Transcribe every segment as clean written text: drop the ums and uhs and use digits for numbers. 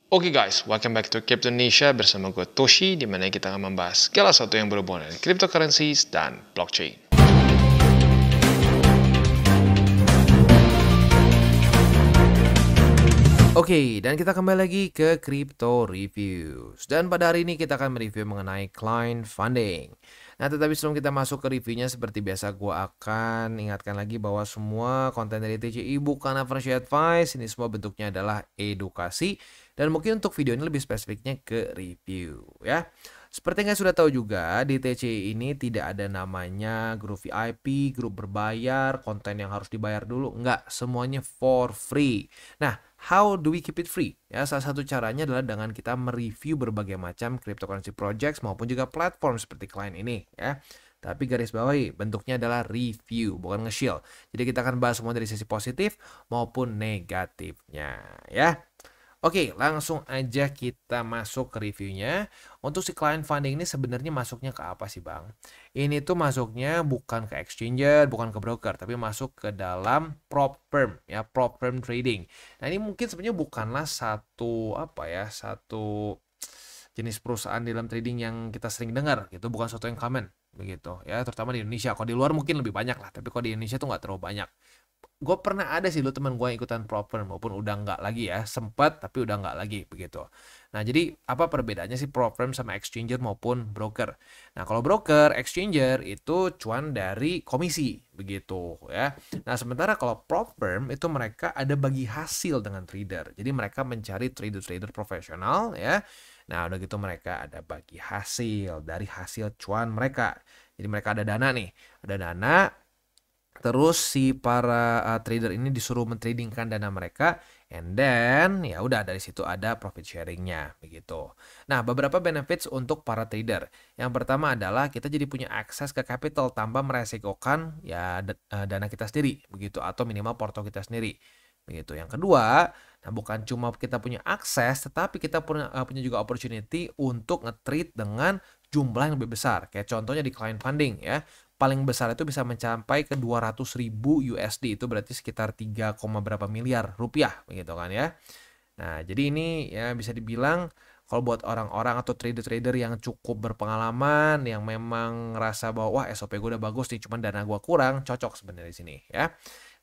Oke guys, welcome back to Crypto Indonesia bersama gue Toshi, di mana kita akan membahas segala sesuatu yang berhubungan dengan cryptocurrencies dan blockchain. Oke, dan kita kembali lagi ke Crypto Reviews. Dan pada hari ini kita akan mereview mengenai client funding. Nah, tetapi sebelum kita masuk ke reviewnya, seperti biasa gue akan ingatkan lagi bahwa semua konten dari TCI bukan financial advice. Ini semua bentuknya adalah edukasi. Dan mungkin untuk video ini lebih spesifiknya ke review ya. Seperti yang sudah tahu juga, di TCI ini tidak ada namanya grup VIP, grup berbayar, konten yang harus dibayar dulu. Enggak, semuanya for free. Nah, how do we keep it free? Ya, salah satu caranya adalah dengan kita mereview berbagai macam cryptocurrency projects maupun juga platform seperti klien ini ya. Tapi garis bawahi, bentuknya adalah review, bukan nge-shield. Jadi kita akan bahas semua dari sisi positif maupun negatifnya ya. Oke, langsung aja kita masuk ke reviewnya. Untuk si client funding ini sebenarnya masuknya ke apa sih Bang? Ini tuh masuknya bukan ke exchanger, bukan ke broker, tapi masuk ke dalam prop firm ya, prop firm trading. Nah, ini mungkin sebenarnya bukanlah satu jenis perusahaan di dalam trading yang kita sering dengar gitu, bukan sesuatu yang common begitu ya, terutama di Indonesia. Kalau di luar mungkin lebih banyak lah, tapi kalau di Indonesia tuh nggak terlalu banyak. Gue pernah ada sih dulu teman gue yang ikutan prop firm, maupun udah nggak lagi ya, sempat tapi udah nggak lagi begitu. Nah, jadi apa perbedaannya sih prop firm sama exchanger maupun broker? Nah, kalau broker, exchanger itu cuan dari komisi begitu ya. Nah, sementara kalau prop firm itu mereka ada bagi hasil dengan trader. Jadi mereka mencari trader-trader profesional ya. Nah, udah gitu mereka ada bagi hasil dari hasil cuan mereka. Jadi mereka ada dana nih, ada dana. Terus si para trader ini disuruh mentradingkan dana mereka, and then ya udah dari situ ada profit sharingnya begitu. Nah, beberapa benefits untuk para trader. Yang pertama adalah kita jadi punya akses ke capital tanpa meresikokan ya dana kita sendiri begitu, atau minimal porto kita sendiri begitu. Yang kedua, nah bukan cuma kita punya akses, tetapi kita punya juga opportunity untuk nge-trade dengan jumlah yang lebih besar. Kayak contohnya di client funding ya. Paling besar itu bisa mencapai ke 200.000 USD, itu berarti sekitar 3, berapa miliar rupiah begitu kan ya. Nah, jadi ini ya bisa dibilang kalau buat orang-orang atau trader-trader yang cukup berpengalaman, yang memang ngerasa bahwa wah SOP gue udah bagus nih, cuman dana gue kurang, cocok sebenarnya di sini ya.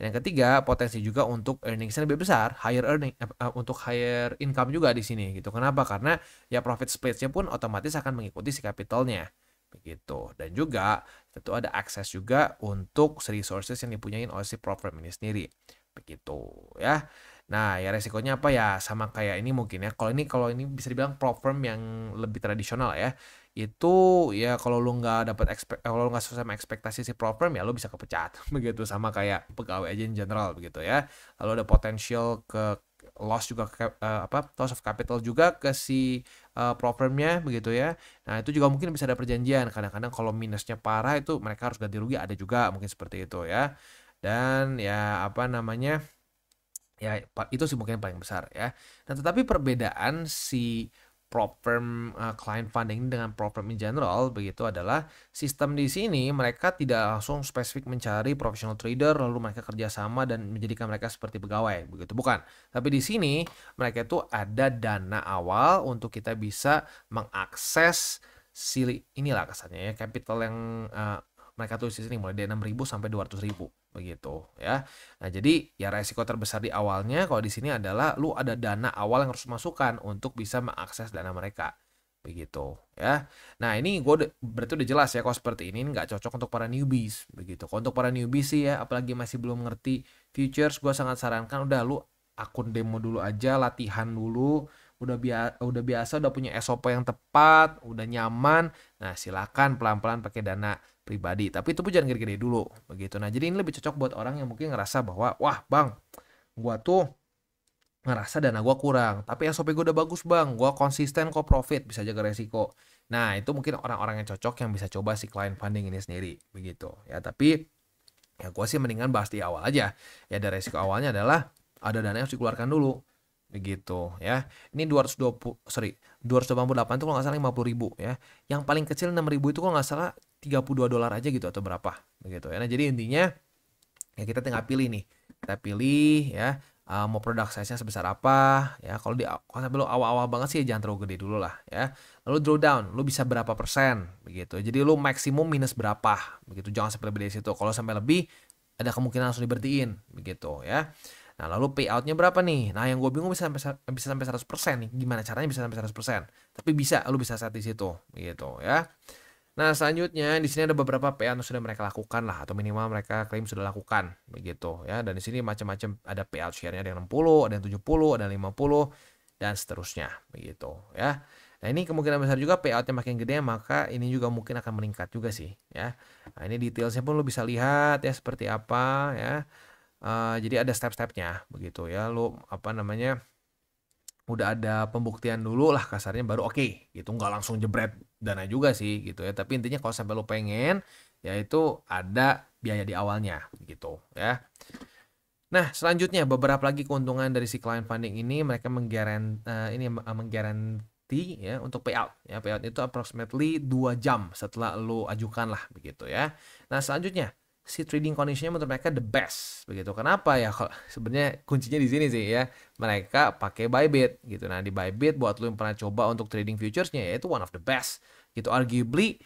Dan yang ketiga, potensi juga untuk earningsnya lebih besar, untuk higher income juga di sini gitu. Kenapa? Karena ya profit splitnya pun otomatis akan mengikuti si capitalnya begitu. Dan juga tentu ada akses juga untuk resources yang dipunyain oleh si prop firm ini sendiri begitu ya. Nah, ya resikonya apa ya, sama kayak ini mungkin ya. Kalau ini bisa dibilang prop firm yang lebih tradisional ya. Itu ya kalau lu nggak kalau lu nggak sesuai sama ekspektasi si prop firm ya lu bisa kepecat begitu, sama kayak pegawai aja in general begitu ya. Lalu ada potensial ke loss juga loss of capital juga ke si prop firmnya begitu ya. Nah, itu juga mungkin bisa ada perjanjian. Kadang-kadang kalau minusnya parah itu mereka harus ganti rugi, ada juga mungkin seperti itu ya. Dan ya ya itu sih mungkin yang paling besar ya. Nah, tetapi perbedaan si prop firm client funding dengan prop firm in general begitu adalah sistem di sini mereka tidak langsung spesifik mencari professional trader lalu mereka kerjasama dan menjadikan mereka seperti pegawai begitu, bukan. Tapi di sini mereka itu ada dana awal untuk kita bisa mengakses inilah kasarnya ya, capital yang mereka tulis di sini mulai dari 6.000 sampai 200.000 begitu ya. Nah, jadi ya resiko terbesar di awalnya kalau di sini adalah lu ada dana awal yang harus masukkan untuk bisa mengakses dana mereka begitu ya. Nah, ini gue berarti udah jelas ya kalau seperti ini nggak cocok untuk para newbies begitu. Kalau untuk para newbies sih ya, apalagi masih belum ngerti futures, gue sangat sarankan udah lu akun demo dulu aja, latihan dulu, udah biasa, udah punya SOP yang tepat, udah nyaman. Nah, silakan pelan-pelan pakai dana pribadi, tapi itu pun jangan gede-gede dulu begitu. Nah, jadi ini lebih cocok buat orang yang mungkin ngerasa bahwa wah Bang, gua tuh ngerasa dana gua kurang, tapi SOP gua udah bagus Bang, gua konsisten kok profit, bisa jaga resiko. Nah, itu mungkin orang-orang yang cocok yang bisa coba si client funding ini sendiri begitu ya. Tapi ya gua sih mendingan bahas di awal aja ya. Ada resiko awalnya adalah ada dana yang harus dikeluarkan dulu begitu ya. Ini 288 itu kalau nggak salah 50.000 ya. Yang paling kecil 6.000 itu kalau nggak salah $32 aja gitu atau berapa begitu ya. Nah, jadi intinya ya kita tinggal pilih nih. Kita pilih ya mau product size-nya sebesar apa ya. Kalau sampai lu awal-awal banget sih jangan terlalu gede dulu lah ya. Lalu drawdown, lu bisa berapa persen begitu. Jadi lu maksimum minus berapa begitu. Jangan sampai lebih dari situ. Kalau sampai lebih ada kemungkinan langsung diberhentiin begitu ya. Nah, lalu payout-nya berapa nih? Nah, yang gue bingung bisa sampai 100% nih. Gimana caranya bisa sampai 100%? Tapi bisa, lu bisa set di situ begitu ya. Nah, selanjutnya di sini ada beberapa payout yang sudah mereka lakukan lah, atau minimal mereka klaim sudah lakukan begitu ya. Dan di sini macam-macam, ada payout share-nya, ada yang 60, ada yang 70, ada yang 50 dan seterusnya begitu ya. Nah, ini kemungkinan besar juga payout-nya makin gede, maka ini juga mungkin akan meningkat juga sih ya. Nah, ini detailsnya pun lu bisa lihat ya seperti apa ya. Jadi ada step-stepnya begitu ya. Lu apa namanya, udah ada pembuktian dulu lah kasarnya baru oke gitu, nggak langsung jebret dana juga sih gitu ya. Tapi intinya kalau sampai lo pengen ya itu ada biaya di awalnya gitu ya. Nah, selanjutnya beberapa lagi keuntungan dari si client funding ini, mereka menggaranti ya untuk payout ya. Payout itu approximately 2 jam setelah lo ajukan lah begitu ya. Nah, selanjutnya si trading conditionnya menurut mereka the best begitu. Kenapa ya? Kalau sebenarnya kuncinya di sini sih ya. Mereka pakai Bybit gitu. Nah, di Bybit buat lo yang pernah coba untuk trading futuresnya ya itu one of the best gitu. Arguably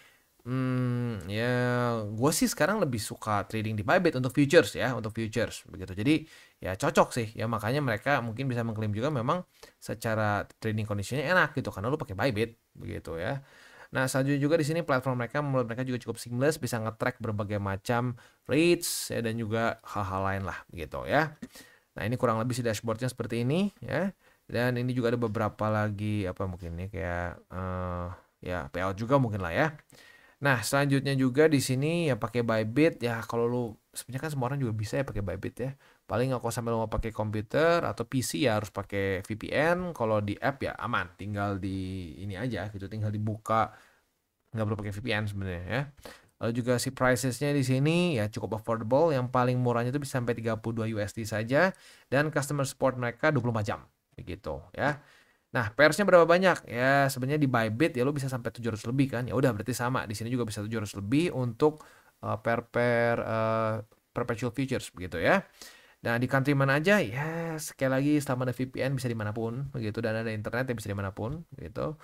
ya gue sih sekarang lebih suka trading di Bybit untuk futures ya, untuk futures begitu. Jadi ya cocok sih ya, makanya mereka mungkin bisa mengklaim juga memang secara trading conditionnya enak gitu karena lu pakai Bybit begitu ya. Nah, selanjutnya juga di sini platform mereka menurut mereka juga cukup seamless, bisa nge-track berbagai macam rates ya, dan juga hal-hal lain lah gitu ya. Nah, ini kurang lebih si dashboardnya seperti ini ya. Dan ini juga ada beberapa lagi apa mungkin ini kayak ya payout juga mungkin lah ya. Nah, selanjutnya juga di sini ya pakai Bybit ya. Kalau lu sebenarnya kan semua orang juga bisa ya pakai Bybit ya. Paling kalau sampai lu mau pakai komputer atau PC ya harus pakai VPN. Kalau di app ya aman, tinggal di ini aja gitu, tinggal dibuka, nggak perlu pakai VPN sebenarnya ya. Lalu juga si pricesnya di sini ya cukup affordable. Yang paling murahnya itu bisa sampai 32 USD saja dan customer support mereka 24 jam begitu ya. Nah, pairsnya berapa banyak? Ya, sebenarnya di Bybit ya lo bisa sampai 700 lebih kan. Ya udah berarti sama. Di sini juga bisa 700 lebih untuk perpetual futures begitu ya. Nah, di country mana aja? Ya, sekali lagi selama ada VPN bisa dimanapun begitu, dan ada internet ya bisa dimanapun gitu.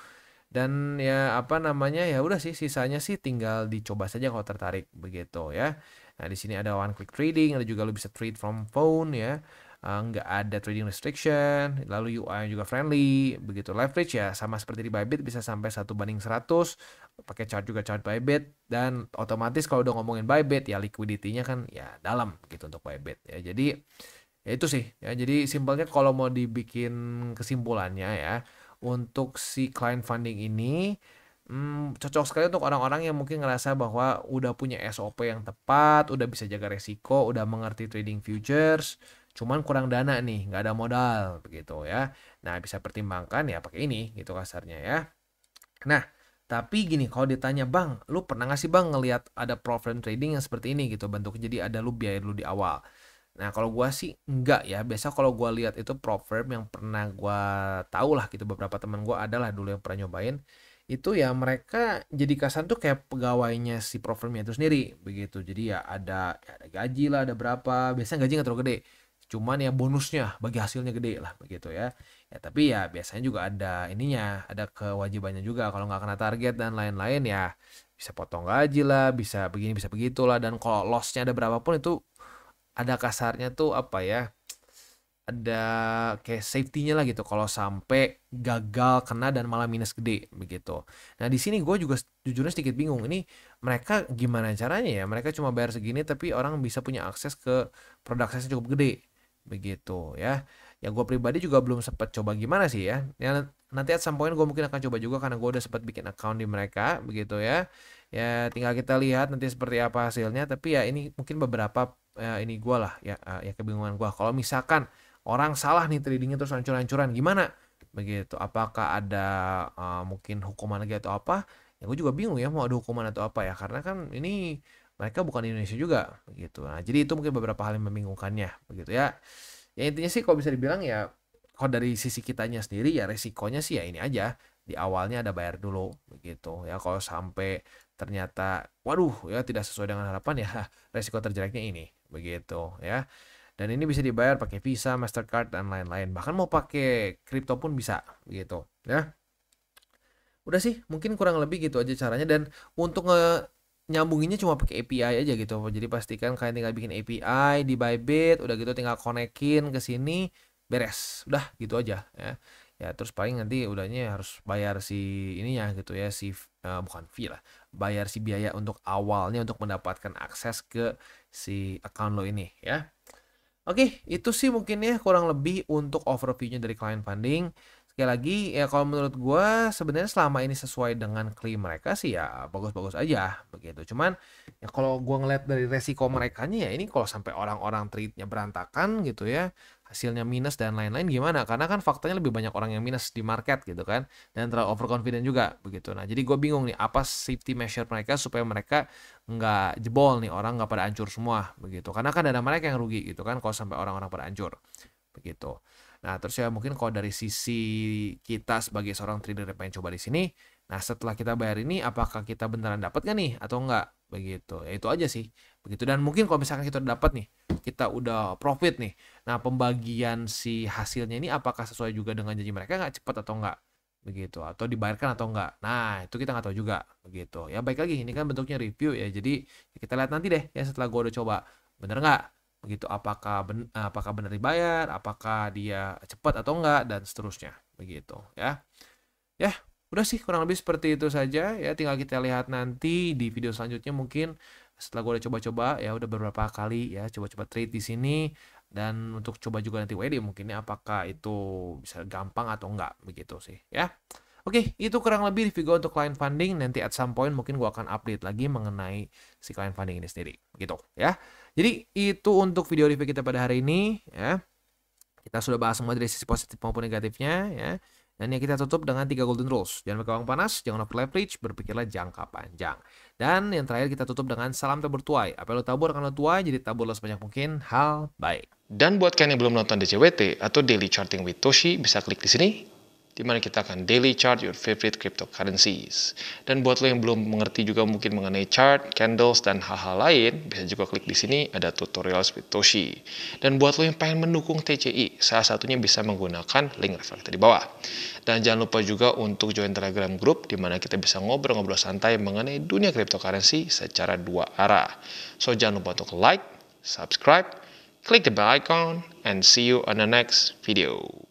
Dan ya apa namanya, ya udah sih sisanya sih tinggal dicoba saja kalau tertarik begitu ya. Nah, di sini ada one click trading, ada juga lo bisa trade from phone ya. Nggak ada trading restriction, lalu UI juga friendly begitu. Leverage ya sama seperti di Bybit, bisa sampai 1:100, pakai chart juga chart Bybit, dan otomatis kalau udah ngomongin Bybit ya liquidity-nya kan ya dalam gitu untuk Bybit ya. Jadi ya itu sih ya. Jadi simpelnya kalau mau dibikin kesimpulannya ya, untuk si client funding ini cocok sekali untuk orang-orang yang mungkin ngerasa bahwa udah punya SOP yang tepat, udah bisa jaga resiko, udah mengerti trading futures, cuman kurang dana nih, nggak ada modal begitu ya. Nah, bisa pertimbangkan ya pakai ini gitu kasarnya ya. Nah, tapi gini, kalau ditanya bang, lu pernah nggak sih bang ngelihat ada prop firm trading yang seperti ini gitu bentuk, jadi ada lu biaya dulu di awal. Nah, kalau gua sih enggak ya. Biasa kalau gua lihat itu prop firm yang pernah gua tahu lah gitu, beberapa teman gua adalah dulu yang pernah nyobain. Itu ya mereka jadi kasan tuh kayak pegawainya si prop firmnya itu sendiri begitu. Jadi ya ada gaji lah, ada berapa. Biasanya gaji nggak terlalu gede. Cuman ya bonusnya bagi hasilnya gede lah begitu ya. Ya tapi ya biasanya juga ada ininya, ada kewajibannya juga. Kalau nggak kena target dan lain-lain ya bisa potong gaji lah, bisa begini, bisa begitulah. Dan kalau lossnya ada berapapun itu ada kasarnya tuh apa ya, ada kayak safety-nya lah gitu kalau sampai gagal kena dan malah minus gede begitu. Nah, di sini gue juga jujurnya sedikit bingung, ini mereka gimana caranya ya, mereka cuma bayar segini tapi orang bisa punya akses ke produk yang cukup gede begitu ya. Ya gue pribadi juga belum sempat coba gimana sih ya. Ya nanti at some point gue mungkin akan coba juga karena gue udah sempat bikin account di mereka begitu ya. Ya tinggal kita lihat nanti seperti apa hasilnya, tapi ya ini mungkin beberapa ini gue lah ya, ya kebingungan gue. Kalau misalkan orang salah nih tradingnya terus hancur-hancuran gimana begitu, apakah ada mungkin hukuman lagi atau apa ya. Gue juga bingung ya mau ada hukuman atau apa ya, karena kan ini mereka bukan di Indonesia juga begitu. Nah, jadi itu mungkin beberapa hal yang membingungkannya begitu ya. Ya intinya sih kalau bisa dibilang ya, kalau dari sisi kitanya sendiri ya resikonya sih ya ini aja, di awalnya ada bayar dulu begitu ya. Kalau sampai ternyata waduh ya tidak sesuai dengan harapan ya resiko terjeleknya ini begitu ya. Dan ini bisa dibayar pakai Visa, Mastercard, dan lain-lain. Bahkan mau pakai kripto pun bisa gitu ya. Udah sih, mungkin kurang lebih gitu aja caranya. Dan untuk nyambunginnya cuma pakai API aja gitu. Jadi pastikan kalian tinggal bikin API di Bybit, udah gitu tinggal konekin ke sini, beres. Udah gitu aja ya. Ya terus paling nanti udahnya harus bayar si ininya gitu ya, si bukan fee lah. Bayar si biaya untuk awalnya untuk mendapatkan akses ke si account lo ini ya. Oke, itu sih mungkin ya kurang lebih untuk overview-nya dari client funding. Sekali lagi, ya kalau menurut gue sebenarnya selama ini sesuai dengan klaim mereka sih ya bagus-bagus aja begitu. Cuman ya kalau gue ngeliat dari resiko merekanya ya ini kalau sampai orang-orang trade-nya berantakan gitu ya, hasilnya minus dan lain-lain gimana? Karena kan faktanya lebih banyak orang yang minus di market gitu kan, dan terlalu overconfident juga begitu. Nah jadi gue bingung nih apa safety measure mereka supaya mereka nggak jebol nih, orang nggak pada hancur semua begitu, karena kan dana mereka yang rugi gitu kan kalau sampai orang-orang pada hancur begitu. Nah terus ya mungkin kalau dari sisi kita sebagai seorang trader yang pengen coba di sini, nah setelah kita bayar ini apakah kita beneran dapat gak nih atau enggak begitu, ya itu aja sih begitu. Dan mungkin kalau misalkan kita udah dapat nih, kita udah profit nih, nah pembagian si hasilnya ini apakah sesuai juga dengan janji mereka nggak, cepat atau enggak begitu, atau dibayarkan atau enggak. Nah itu kita nggak tahu juga begitu ya. Baik lagi ini kan bentuknya review ya, jadi kita lihat nanti deh ya setelah gue udah coba bener nggak begitu, apakah benar dibayar, apakah dia cepat atau enggak, dan seterusnya begitu ya. Ya udah sih kurang lebih seperti itu saja ya, tinggal kita lihat nanti di video selanjutnya mungkin setelah gue udah coba-coba ya, udah beberapa kali ya coba-coba trade di sini, dan untuk coba juga nanti WD mungkinnya apakah itu bisa gampang atau enggak begitu sih ya. Oke, itu kurang lebih review gue untuk client funding. Nanti at some point mungkin gue akan update lagi mengenai si client funding ini sendiri gitu ya. Jadi itu untuk video review kita pada hari ini ya. Kita sudah bahas semua dari sisi positif maupun negatifnya ya. Dan yang kita tutup dengan 3 golden rules. Jangan pakai uang panas, jangan over leverage, berpikirlah jangka panjang. Dan yang terakhir kita tutup dengan salam tabur tuai. Apa yang lo tabur akan lo tuai, jadi taburlah sebanyak mungkin hal baik. Dan buat kalian yang belum nonton DCWT atau Daily Charting with Toshi, bisa klik di sini, di mana kita akan daily chart your favorite cryptocurrencies. Dan buat lo yang belum mengerti juga mungkin mengenai chart, candles, dan hal-hal lain, bisa juga klik di sini, ada tutorials with Toshi. Dan buat lo yang pengen mendukung TCI, salah satunya bisa menggunakan link reflektor di bawah. Dan jangan lupa juga untuk join Telegram group, di mana kita bisa ngobrol-ngobrol santai mengenai dunia cryptocurrency secara 2 arah. So jangan lupa untuk like, subscribe, click the bell icon, and see you on the next video.